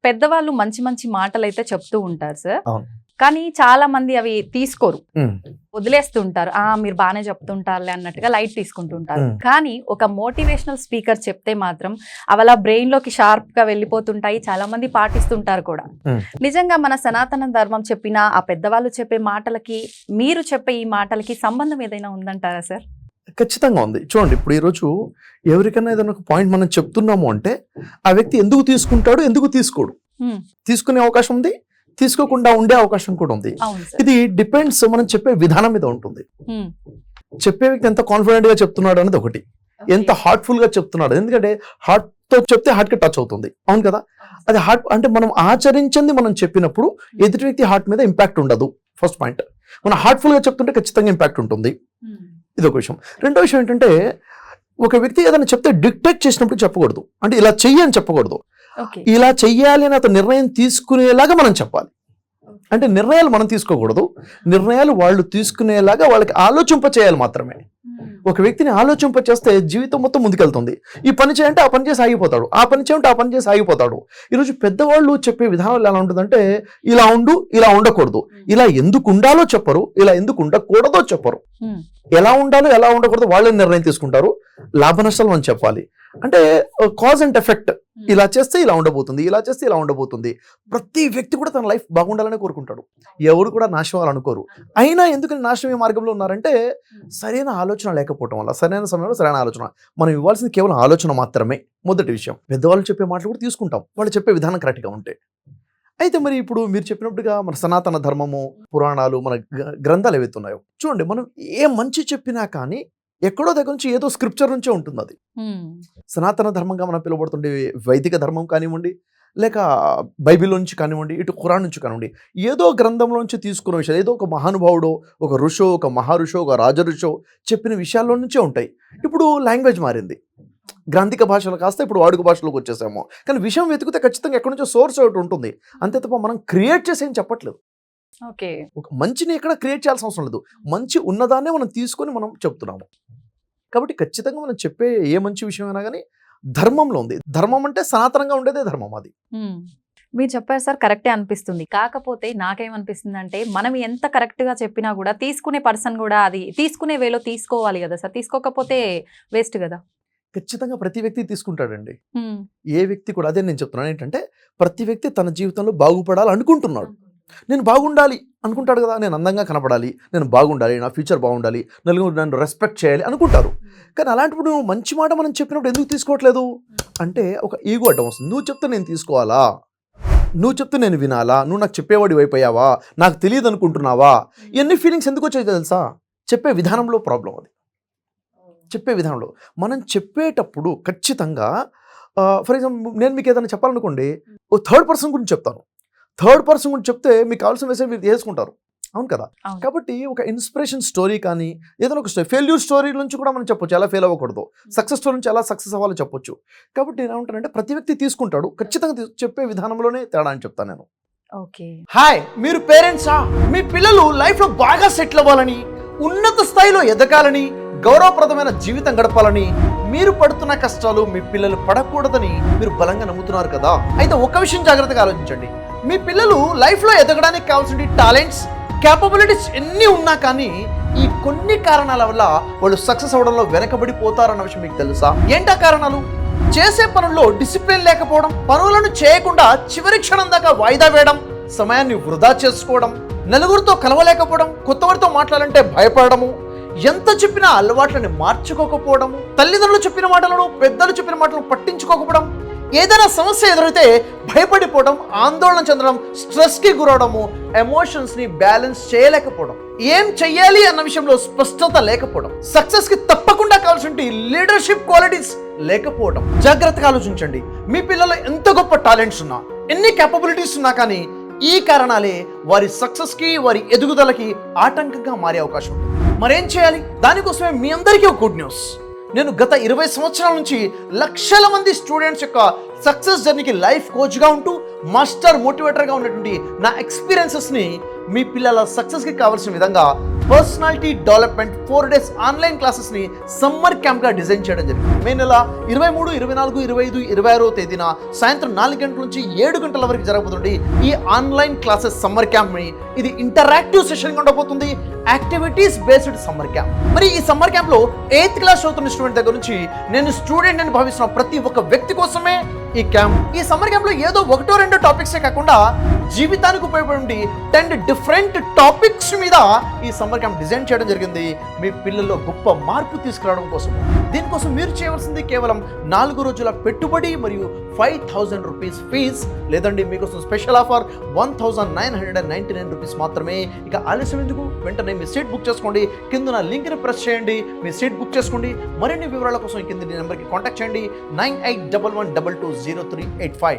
పెద్దవాళ్ళు మంచి మంచి మాటలైతే చెప్తూ ఉంటారు సార్. అవును. కానీ చాలా మంది అవి తీసుకోరు, వదిలేస్తుంటారు. మీరు బాగానే చెప్తుంటారులే అన్నట్టుగా లైట్ తీసుకుంటుంటారు. కానీ ఒక మోటివేషనల్ స్పీకర్ చెప్తే మాత్రం అవి అలా బ్రెయిన్ లోకి షార్ప్ గా వెళ్ళిపోతుంటాయి. చాలా మంది పాటిస్తుంటారు కూడా. నిజంగా మన సనాతన ధర్మం చెప్పిన ఆ పెద్దవాళ్ళు చెప్పే మాటలకి మీరు చెప్పే ఈ మాటలకి సంబంధం ఏదైనా ఉందంటారా సార్? ఖచ్చితంగా ఉంది. చూడండి, ఇప్పుడు ఈరోజు ఎవరికైనా ఏదైనా ఒక పాయింట్ మనం చెప్తున్నాము అంటే ఆ వ్యక్తి ఎందుకు తీసుకుంటాడు, ఎందుకు తీసుకోడు, తీసుకునే అవకాశం ఉంది, తీసుకోకుండా ఉండే అవకాశం కూడా ఉంది. ఇది డిపెండ్స్ మనం చెప్పే విధానం మీద ఉంటుంది. చెప్పే వ్యక్తి ఎంత కాన్ఫిడెంట్ గా చెప్తున్నాడు అనేది ఒకటి, ఎంత హార్ట్ఫుల్ గా చెప్తున్నాడు. ఎందుకంటే హార్ట్ తో చెప్తే హార్ట్ కి టచ్ అవుతుంది. అవును కదా? అది హార్ట్ అంటే మనం ఆచరించింది మనం చెప్పినప్పుడు ఎదుటి వ్యక్తి హార్ట్ మీద ఇంపాక్ట్ ఉండదు. First point. మనం హార్ట్ఫుల్ గా చెప్తుంటే ఖచ్చితంగా ఇంపాక్ట్ ఉంటుంది. ఇది ఒక విషయం. రెండో విషయం ఏంటంటే ఒక వ్యక్తి ఏదైనా చెప్తే డిక్టేట్ చేసినప్పుడు చెప్పకూడదు. అంటే ఇలా చెయ్యి అని చెప్పకూడదు. ఇలా చెయ్యాలి అని అతను నిర్ణయం తీసుకునేలాగా మనం చెప్పాలి. అంటే నిర్ణయాలు మనం తీసుకోకూడదు, నిర్ణయాలు వాళ్ళు తీసుకునేలాగా వాళ్ళకి ఆలోచింప చేయాలి మాత్రమే. ఒక వ్యక్తిని ఆలోచింప చేస్తే జీవితం మొత్తం ముందుకెళ్తుంది. ఈ పని చేయంటే ఆ పని చేసి ఆగిపోతాడు, ఆ పని చేయంటే ఆ పని చేసి ఆగిపోతాడు. ఈరోజు పెద్దవాళ్ళు చెప్పే విధానం ఎలా ఉంటుందంటే ఇలా ఉండు, ఇలా ఉండకూడదు, ఇలా ఎందుకు ఉండాలో చెప్పరు, ఇలా ఎందుకు ఉండకూడదో చెప్పరు. ఎలా ఉండాలో ఎలా ఉండకూడదు వాళ్ళే నిర్ణయం తీసుకుంటారు. లాభ నష్టాలు మనం చెప్పాలి. అంటే కాజ్ అండ్ ఎఫెక్ట్, ఇలా చేస్తే ఇలా ఉండబోతుంది, ఇలా చేస్తే ఇలా ఉండబోతుంది. ప్రతి వ్యక్తి కూడా తన లైఫ్ బాగుండాలని కోరుకుంటాడు. ఎవరు కూడా నాశనం అనుకోరు. అయినా ఎందుకని నాశనమే మార్గంలో ఉన్నారంటే సరైన ఆలోచన లేకపోవటం వల్ల. సరైన సమయంలో సరైన ఆలోచన. మనం ఇవ్వాల్సింది కేవలం ఆలోచన మాత్రమే. మొదటి విషయం. పెద్దవాళ్ళు చెప్పే మాటలు కూడా తీసుకుంటాం, వాళ్ళు చెప్పే విధానం కరెక్ట్గా ఉంటే. అయితే మరి ఇప్పుడు మీరు చెప్పినట్టుగా మన సనాతన ధర్మము, పురాణాలు, మన గ్రంథాలు ఏవైతే ఉన్నాయో చూడండి, మనం ఏ మంచి చెప్పినా కానీ ఎక్కడో దగ్గర నుంచి ఏదో స్క్రిప్చర్ నుంచే ఉంటుంది. అది సనాతన ధర్మంగా మనం పిలువబడుతుండే వైదిక ధర్మం కానివ్వండి, లేక బైబిల్ నుంచి కానివ్వండి, ఇటు ఖురాన్ నుంచి కానివ్వండి, ఏదో గ్రంథంలో నుంచి తీసుకున్న విషయాలు, ఏదో ఒక మహానుభావుడో, ఒక ఋషో, ఒక మహారుషో, ఒక రాజఋషో చెప్పిన విషయాల్లో నుంచే ఉంటాయి. ఇప్పుడు లాంగ్వేజ్ మారింది, గ్రాంధిక భాషలు కాస్త ఇప్పుడు వాడుక భాషలోకి వచ్చేసాము. కానీ విషయం వెతికితే ఖచ్చితంగా ఎక్కడి నుంచో సోర్స్ ఒకటి ఉంటుంది. అంతే తప్ప మనం క్రియేట్ చేసి ఏం చెప్పట్లేదు. ఒక మంచిని ఎక్కడ క్రియేట్ చేయాల్సిన అవసరం లేదు. మంచి ఉన్నదాన్నే మనం తీసుకొని మనం చెప్తున్నాము. కాబట్టి ఖచ్చితంగా మనం చెప్పే ఏ మంచి విషయం అయినా కానీ ధర్మంలో ఉంది. ధర్మం అంటే సనాతనంగా ఉండేదే ధర్మం. అది మీరు చెప్పారు సార్, కరెక్టే అనిపిస్తుంది. కాకపోతే నాకేమనిపిస్తుంది అంటే మనం ఎంత కరెక్ట్ గా చెప్పినా కూడా తీసుకునే పర్సన్ కూడా అది తీసుకునే వేలో తీసుకోవాలి కదా సార్. తీసుకోకపోతే వేస్ట్ కదా. ఖచ్చితంగా ప్రతి వ్యక్తి తీసుకుంటాడండి. ఏ వ్యక్తి కూడా, అదే నేను చెప్తున్నాను ఏంటంటే ప్రతి వ్యక్తి తన జీవితంలో బాగుపడాలి అనుకుంటున్నాడు. నేను బాగుండాలి అనుకుంటాడు కదా, నేను అందంగా కనపడాలి, నేను బాగుండాలి, నా ఫ్యూచర్ బాగుండాలి, నలుగురు నన్ను రెస్పెక్ట్ చేయాలి అనుకుంటారు. కానీ అలాంటప్పుడు నువ్వు మంచి మాట మనం చెప్పినప్పుడు ఎందుకు తీసుకోవట్లేదు అంటే ఒక ఈగో అడ్డం వస్తుంది. నువ్వు చెప్తే నేను తీసుకోవాలా, నువ్వు చెప్తే నేను వినాలా, నువ్వు నాకు చెప్పేవాడి అయిపోయావా, నాకు తెలియదు అనుకుంటున్నావా, ఇవన్నీ ఫీలింగ్స్ ఎందుకు వచ్చాయి తెలుసా? చెప్పే విధానంలో ప్రాబ్లం. అది చెప్పే విధానంలో మనం చెప్పేటప్పుడు ఖచ్చితంగా ఫర్ ఎగ్జాంపుల్ నేను మీకు ఏదైనా చెప్పాలనుకోండి, ఓ థర్డ్ పర్సన్ గురించి చెప్తాను. థర్డ్ పర్సన్ గురించి చెప్తే మీకు కావాల్సిన మెసేజ్ మీరు చేసుకుంటారు. అవును కదా? కాబట్టి ఒక ఇన్స్పిరేషన్ స్టోరీ కానీ ఏదైనా ఒక స్టోరీ, ఫెయిల్యూర్ స్టోరీ నుంచి కూడా మనం చెప్పొచ్చు, ఎలా ఫెయిల్ అవ్వకూడదు, సక్సెస్ స్టోరీ నుంచి ఎలా సక్సెస్ అవ్వాలో చెప్పొచ్చు. కాబట్టి నేను ఏమంటానంటే ప్రతి వ్యక్తి తీసుకుంటాడు, ఖచ్చితంగా చెప్పే విధానంలోనే తేడా అని చెప్తాను నేను. హాయ్, మీరు పేరెంట్సా? మీ పిల్లలు లైఫ్లో బాగా సెటిల్ అవ్వాలని, ఉన్నత స్థాయిలో ఎదగాలని, గౌరవప్రదమైన జీవితం గడపాలని, మీరు పడుతున్న కష్టాలు మీ పిల్లలు పడకూడదని మీరు బలంగా నమ్ముతున్నారు కదా. అయితే ఒక విషయం జాగ్రత్తగా ఆలోచించండి. మీ పిల్లలు లైఫ్లో ఎదగడానికి కావాల్సిన టాలెంట్స్, క్యాపబిలిటీస్ ఎన్ని ఉన్నా కానీ ఈ కొన్ని కారణాల వల్ల వాళ్ళు సక్సెస్ అవడంలో వెనకబడిపోతారన్న విషయం మీకు తెలుసా? ఏంటా కారణాలు? చేసే పనుల్లో డిసిప్లిన్ లేకపోవడం, పనులను చేయకుండా చివరి క్షణం దాకా వాయిదా వేయడం, సమయాన్ని వృధా చేసుకోవడం, నలుగురితో కలవలేకపోవడం, కొత్తవారితో మాట్లాడాలంటే భయపడము, ఎంత చెప్పినా అలవాట్లని మార్చుకోకపోవడము, తల్లిదండ్రులు చెప్పిన మాటలను, పెద్దలు చెప్పిన మాటలను పట్టించుకోకపోవడం, ఏదైనా సమస్య ఎదురైతే భయపడిపోవడం, ఆందోళన చెందడం, స్ట్రెస్కి గురవడము, ఎమోషన్స్ని బ్యాలెన్స్ చేయలేకపోవడం, ఏం చెయ్యాలి అన్న విషయంలో స్పష్టత లేకపోవడం, సక్సెస్కి తప్పకుండా కావాల్సిన లీడర్షిప్ క్వాలిటీస్ లేకపోవడం. జాగ్రత్తగా ఆలోచించండి. మీ పిల్లలు ఎంత గొప్ప టాలెంట్స్ ఉన్నా, ఎన్ని క్యాపబిలిటీస్ ఉన్నా కానీ ఈ కారణాలే వారి సక్సెస్కి, వారి ఎదుగుదలకి ఆటంకంగా మారే అవకాశం ఉంది. మరేం చేయాలి? దానికోసమే మీ అందరికీ ఒక గుడ్ న్యూస్. నేను గత 20 సంవత్సరాల నుంచి లక్షల మంది స్టూడెంట్స్ యొక్క సక్సెస్ జర్నీకి లైఫ్ కోచ్గా ఉంటూ మాస్టర్ మోటివేటర్గా ఉన్నటువంటి నా ఎక్స్పీరియన్సెస్ని మీ పిల్లల సక్సెస్కి కావాల్సిన విధంగా personality development 4 days online classes ని సమ్మర్ క్యాంప్ గా డిజైన్ చేయడం జరిగింది. మే నెల 23, 24, 25, 26వ తేదీన సాయంత్రం 4 గంటల నుంచి 7 గంటల వరకు జరగబోతుంది ఈ ఆన్లైన్ క్లాసెస్ సమ్మర్ క్యాంప్ ని. ఇది ఇంటరాక్టివ్ సెషన్ గా ఉండబోతుంది, యాక్టివిటీస్ బేస్డ్ సమ్మర్ క్యాంప్. మరి ఈ సమ్మర్ క్యాంప్ లో 8th క్లాస్ చదువుతున్న స్టూడెంట్ దగ్గర నుంచి నేను స్టూడెంట్ అని భావిస్తున్న ప్రతి ఒక్క వ్యక్తి కోసమే ఈ క్యాంప్. ఈ సమ్మర్ క్యాంప్ లో ఏదో 1-2 టాపిక్సే కాకుండా జీవితానికి ఉపయోగపడే 10 డిఫరెంట్ టాపిక్స్ మీద ఈ సమ్మర్ క్యాంప్ డిజైన్ చేయడం జరిగింది మీ పిల్లల్లో గొప్ప మార్పు తీసుకురావడం కోసం. దీనికోసం మీరు చేయవలసింది కేవలం 4 రోజుల పెట్టుబడి మరియు 5,000 రూపీస్ ఫీజ్. లేదండి మీకోసం స్పెషల్ ఆఫర్ 1,999 రూపీస్ మాత్రమే. ఇక ఆలస్యం ఎందుకు, వెంటనే మీ సీట్ బుక్ చేసుకోండి. కింద లింక్ ని ప్రెస్ చేయండి, మీ సీట్ బుక్ చేసుకోండి. మరిన్ని వివరాల కోసం కింద నెంబర్కి కాంటాక్ట్ చేయండి 9811220385.